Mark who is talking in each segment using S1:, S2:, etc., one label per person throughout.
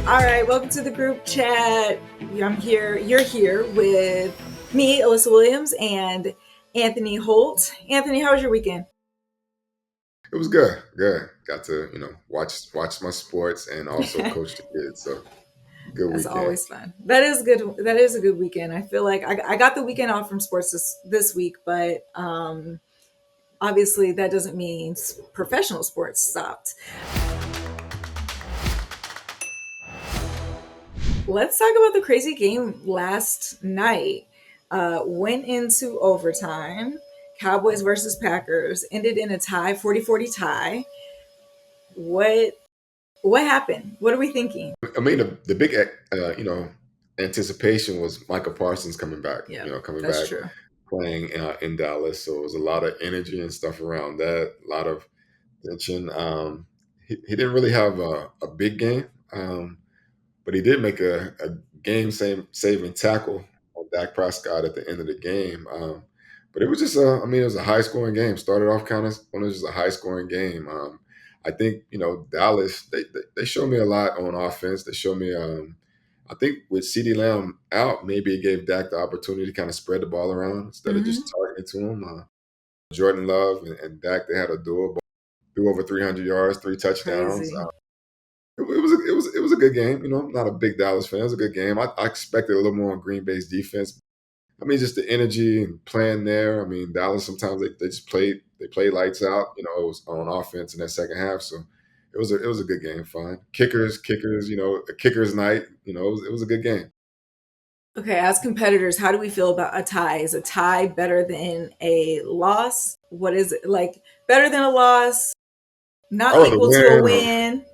S1: All right, welcome to the group chat. I'm here. You're here with me, Alyssa Williams, and Anthony Holt. Anthony, how was your weekend?
S2: It was good. Good. Got to watch my sports and also
S1: That's
S2: coach the kids. So good weekend.
S1: always fun. That is good. That is a good weekend. I feel like I got the weekend off from sports this week, but obviously that doesn't mean professional sports stopped. Let's talk about the crazy game last night. Went into overtime. Cowboys versus Packers ended in a tie, 40-40 tie. What what happened? What are we thinking?
S2: I mean, the big anticipation was Michael Parsons coming back.
S1: Yeah,
S2: Coming
S1: that's
S2: back
S1: true.
S2: playing in Dallas. So it was a lot of energy and stuff around that. A lot of tension. He didn't really have a big game. But he did make a saving tackle on Dak Prescott at the end of the game. But it was just it was a high scoring game. Started off kind of when it was just a high scoring game. I think Dallas they showed me a lot on offense. They showed me. I think with CeeDee Lamb out, maybe it gave Dak the opportunity to kind of spread the ball around instead of
S1: Hmm.
S2: just targeting to him. Jordan Love and Dak, they had a duel, threw over 300 yards, three touchdowns.
S1: Crazy.
S2: It was a good game. I'm not a big Dallas fan. It was a good game. I expected a little more on Green Bay's defense. I mean, just the energy and playing there. I mean, Dallas sometimes they just played lights out. It was on offense in that second half. So it was a good game. Fun kickers. A kicker's night. It was a good game.
S1: Okay, as competitors, how do we feel about a tie? Is a tie better than a loss? What is it like? Better than a loss?
S2: I
S1: Not
S2: rather
S1: equal to a
S2: win or
S1: win?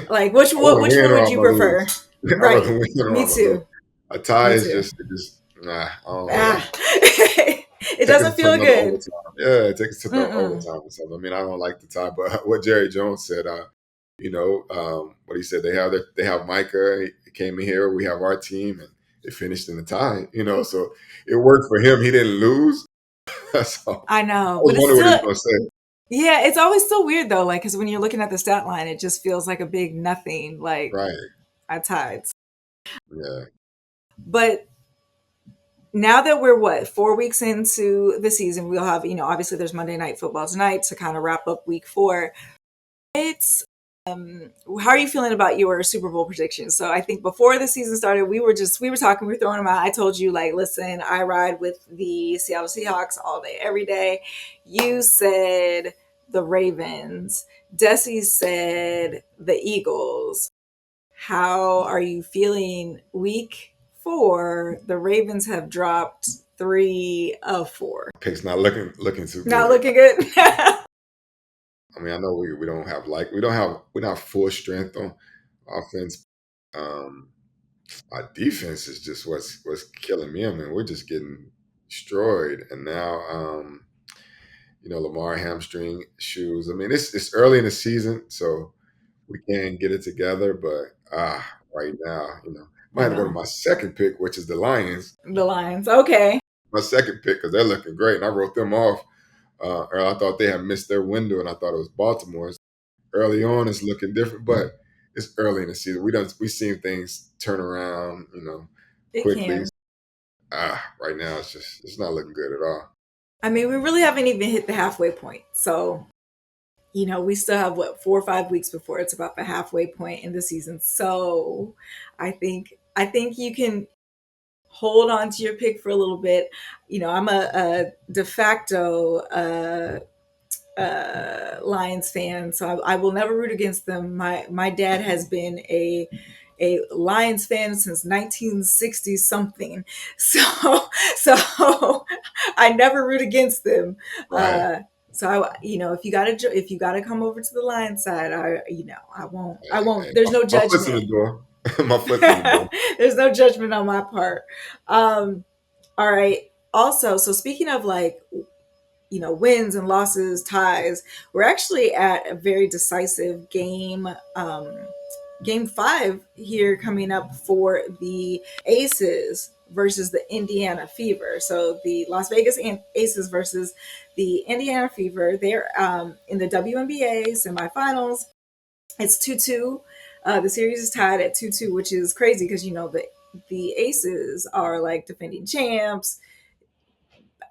S1: Like which
S2: I rather
S1: which
S2: win
S1: one
S2: or
S1: would
S2: I'm
S1: you
S2: gonna
S1: prefer?
S2: lose. I rather
S1: Right.
S2: win or
S1: Me
S2: I'm gonna lose.
S1: too.
S2: A tie
S1: Me
S2: is
S1: too.
S2: just nah. I don't know.
S1: Ah. It
S2: Take
S1: doesn't
S2: us to
S1: feel
S2: another
S1: good.
S2: overtime. Yeah, take us to the
S1: Mm-mm.
S2: overtime or something. I mean, I don't like the tie, but what Jerry Jones said, what he said, they have Micah. He came in here. We have our team, and it finished in a tie. So it worked for him. He didn't lose. So
S1: I
S2: I
S1: know,
S2: was
S1: but it's
S2: wondering what he
S1: still,
S2: was going to say.
S1: yeah, it's always still weird though. Like, because when you're looking at the stat line, it just feels like a big nothing. Like
S2: Right?
S1: I tied,
S2: Yeah.
S1: but now that we're 4 weeks into the season, we'll have obviously there's Monday Night Football tonight to kind of wrap up Week 4. It's how are you feeling about your Super Bowl predictions? So I think before the season started, we were talking, we were throwing them out. I told you like, listen, I ride with the Seattle Seahawks all day, every day. You said the Ravens. Desi said the Eagles. How are you feeling Week 4? The Ravens have dropped 3 of 4.
S2: Pick's not looking too
S1: Not
S2: good.
S1: looking good.
S2: I mean, I know we don't have we're not full strength on offense. Um, our defense is just what's killing me. I mean, we're just getting destroyed, and now Lamar hamstring shoes. I mean, it's early in the season, so we can get it together. But right now, might
S1: I
S2: have to go to
S1: know.
S2: my second pick, which is the Lions.
S1: The Lions. Okay.
S2: My second pick because they're looking great, and I wrote them off. Or I thought they had missed their window, and I thought it was Baltimore. Early on, it's looking different, but it's early in the season. We've seen things turn around,
S1: It
S2: quickly.
S1: can.
S2: Right now it's not looking good at all.
S1: I mean, we really haven't even hit the halfway point. So, we still have 4 or 5 weeks before it's about the halfway point in the season. So, I think you can hold on to your pick for a little bit. I'm a de facto Lions fan, so I will never root against them. My dad has been a Lions fan since 1960 something, so so I never root against them.
S2: Right.
S1: If you gotta come over to the Lions side, I
S2: Hey,
S1: won't. There's no
S2: my foot's in
S1: judgment.
S2: the door. My foot's in the door.
S1: There's no judgment on my part. Um, all right. Also, so speaking of like wins and losses, ties. We're actually at a very decisive game. Game 5 here coming up for the Aces versus the Indiana Fever. So the Las Vegas Aces versus the Indiana Fever. They're in the WNBA semifinals. It's 2-2. The series is tied at 2-2, which is crazy because the Aces are like defending champs.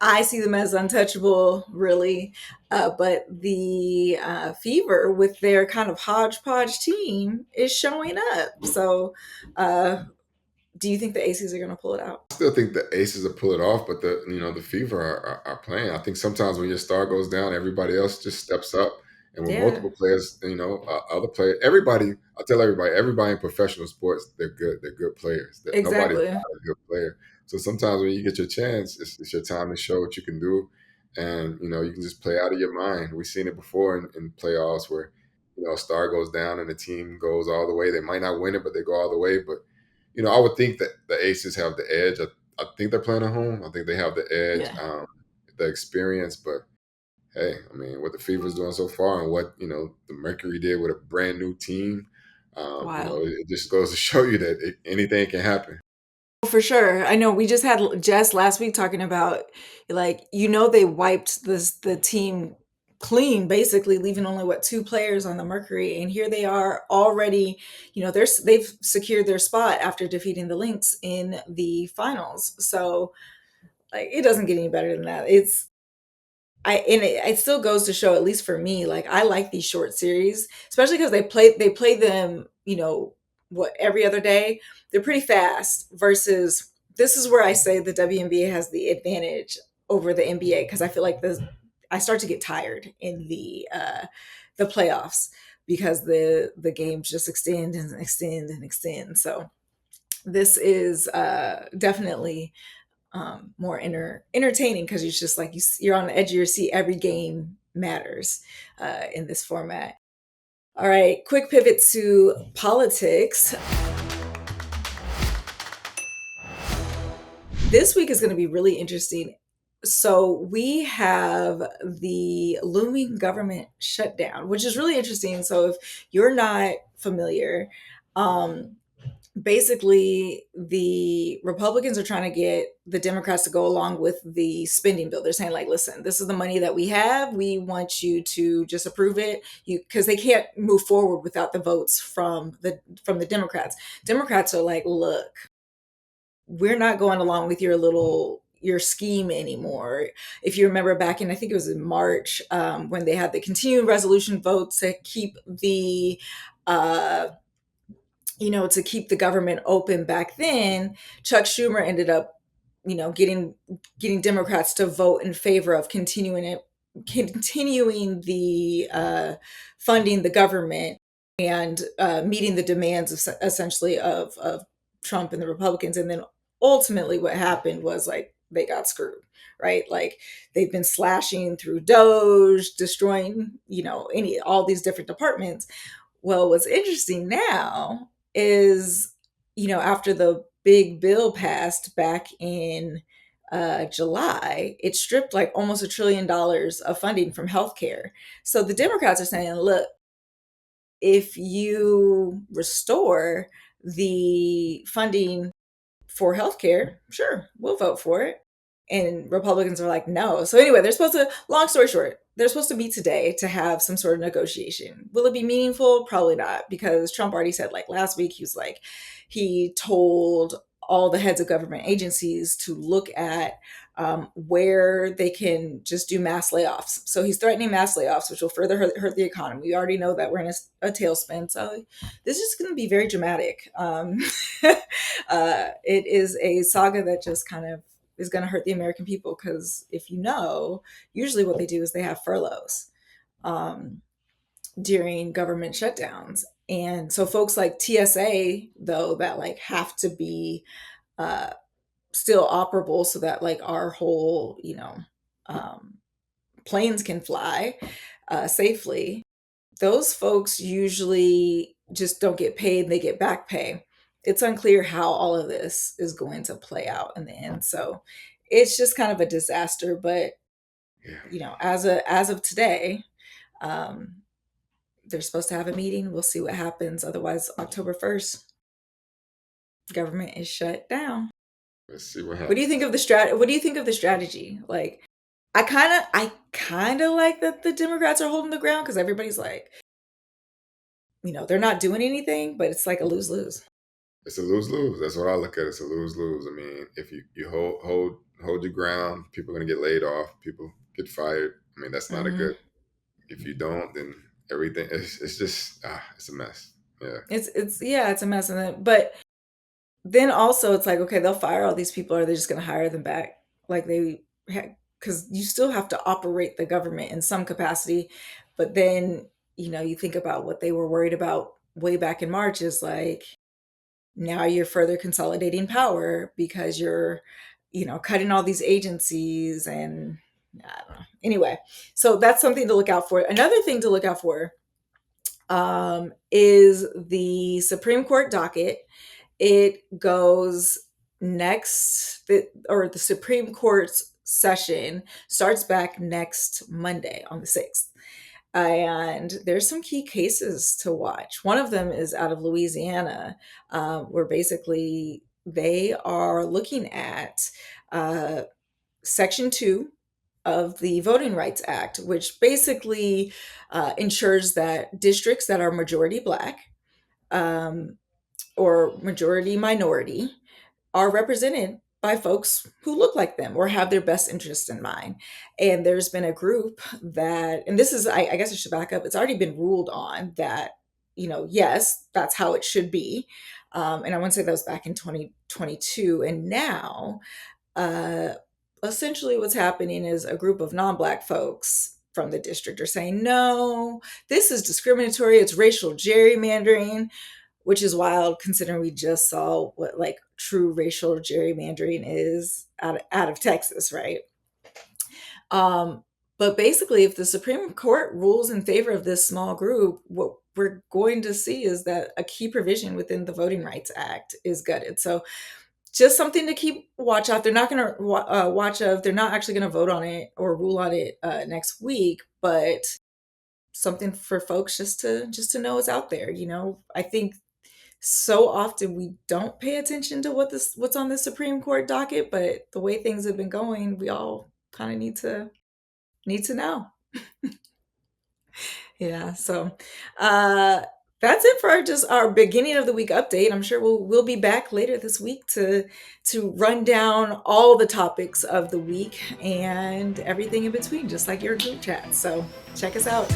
S1: I see them as untouchable, really. But the Fever, with their kind of hodgepodge team, is showing up. So, uh, do you think the Aces are going to pull it out?
S2: I still think the Aces will pull it off, but the Fever are playing. I think sometimes when your star goes down, everybody else just steps up, and when
S1: Yeah,
S2: multiple players, other players, everybody. I tell everybody in professional sports, they're good. They're good players. That nobody's
S1: exactly.
S2: not a good player. So sometimes when you get your chance, it's your time to show what you can do, and you can just play out of your mind. We've seen it before in playoffs where a star goes down and the team goes all the way. They might not win it, but they go all the way. But I would think that the Aces have the edge. I think they're playing at home. I think they have the edge,
S1: Yeah.
S2: the experience. But hey, I mean, what the Fever's doing so far, and what the Mercury did with a brand new team,
S1: Wild.
S2: it just goes to show you that anything can happen.
S1: For sure. I know we just had Jess last week talking about, like, they wiped the team clean, basically leaving only two players on the Mercury, and here they are already. They've secured their spot after defeating the Lynx in the finals. So, like, it doesn't get any better than that. It still goes to show, at least for me, like, I like these short series, especially because they play them, what, every other day. They're pretty fast. Versus, this is where I say the WNBA has the advantage over the NBA, because I feel like I start to get tired in the playoffs, because the games just extend and extend and extend. So this is definitely more entertaining, because it's just like you're on the edge of your seat. Every game matters in this format. All right, quick pivot to politics. This week is going to be really interesting. So we have the looming government shutdown, which is really interesting. So if you're not familiar, um, basically the Republicans are trying to get the Democrats to go along with the spending bill. They're saying, like, listen, this is the money that we have. We want you to just approve it. Because they can't move forward without the votes from the Democrats. Democrats are like, look, we're not going along with your scheme anymore. If you remember back in, I think it was in March, when they had the continuing resolution vote to keep uh, the government open back then, Chuck Schumer ended up, getting Democrats to vote in favor of continuing the funding the government, and meeting the demands of, essentially, of Trump and the Republicans. And then ultimately what happened was, like, they got screwed, right? Like, they've been slashing through Doge, destroying, all these different departments. Well, what's interesting now is, after the big bill passed back in July, it stripped like almost $1 trillion of funding from healthcare. So the Democrats are saying, look, if you restore the funding for healthcare, sure, we'll vote for it. And Republicans are like, no. So anyway, long story short, they're supposed to meet today to have some sort of negotiation. Will it be meaningful? Probably not, because Trump already said, like, last week, he told all the heads of government agencies to look at where they can just do mass layoffs. So he's threatening mass layoffs, which will further hurt the economy. We already know that we're in a tailspin. So this is going to be very dramatic. It is a saga that just kind of is going to hurt the American people, because if usually what they do is they have furloughs um, during government shutdowns. And so folks like TSA, though, that, like, have to be uh, still operable, so that, like, our whole, um, planes can fly safely, those folks usually just don't get paid. They get back pay. It's unclear how all of this is going to play out in the end. So it's just kind of a disaster. But,
S2: Yeah,
S1: as of today, um, they're supposed to have a meeting. We'll see what happens. Otherwise, October 1st, government is shut down.
S2: let's see what
S1: What do you
S2: happens.
S1: think of the What do you think of the strategy? Like, I kind of like that the Democrats are holding the ground, because everybody's like, they're not doing anything, but it's like a lose lose.
S2: It's a lose lose. That's what I look at. It's a lose lose. I mean, if you hold your ground, people are gonna get laid off. People get fired. I mean, that's not a
S1: Hmm.
S2: good. If you don't, then everything it's just it's a mess. Yeah.
S1: It's yeah, it's a mess, but then also it's like, okay, they'll fire all these people. Are they just going to hire them back? Like because you still have to operate the government in some capacity. But then, you think about what they were worried about way back in March is like, now you're further consolidating power because you're, cutting all these agencies and I don't know. Anyway, so that's something to look out for. Another thing to look out for is the Supreme Court docket. It goes or the Supreme Court's session starts back next Monday on the 6th. And there's some key cases to watch. One of them is out of Louisiana, where basically they are looking at uh, Section 2 of the Voting Rights Act, which basically ensures that districts that are majority Black, um, or majority minority are represented by folks who look like them or have their best interests in mind. And there's been a group that, and this is, I guess I should back up, it's already been ruled on that, yes, that's how it should be. And I want to say that was back in 2022. And now, uh, essentially what's happening is a group of non-Black folks from the district are saying, no, this is discriminatory, it's racial gerrymandering, which is wild considering we just saw what like true racial gerrymandering is out of Texas, right? Um, but basically, if the Supreme Court rules in favor of this small group, what we're going to see is that a key provision within the Voting Rights Act is gutted. So just something to keep watch out. They're not going to watch of. They're not actually going to vote on it or rule on it next week, but something for folks just to know is out there. I think so often we don't pay attention to what's on the Supreme Court docket, but the way things have been going, we all kind of need to know. Yeah, so uh that's it for just our beginning of the week update. I'm sure we'll be back later this week to run down all the topics of the week and everything in between, just like your group chat. So check us out.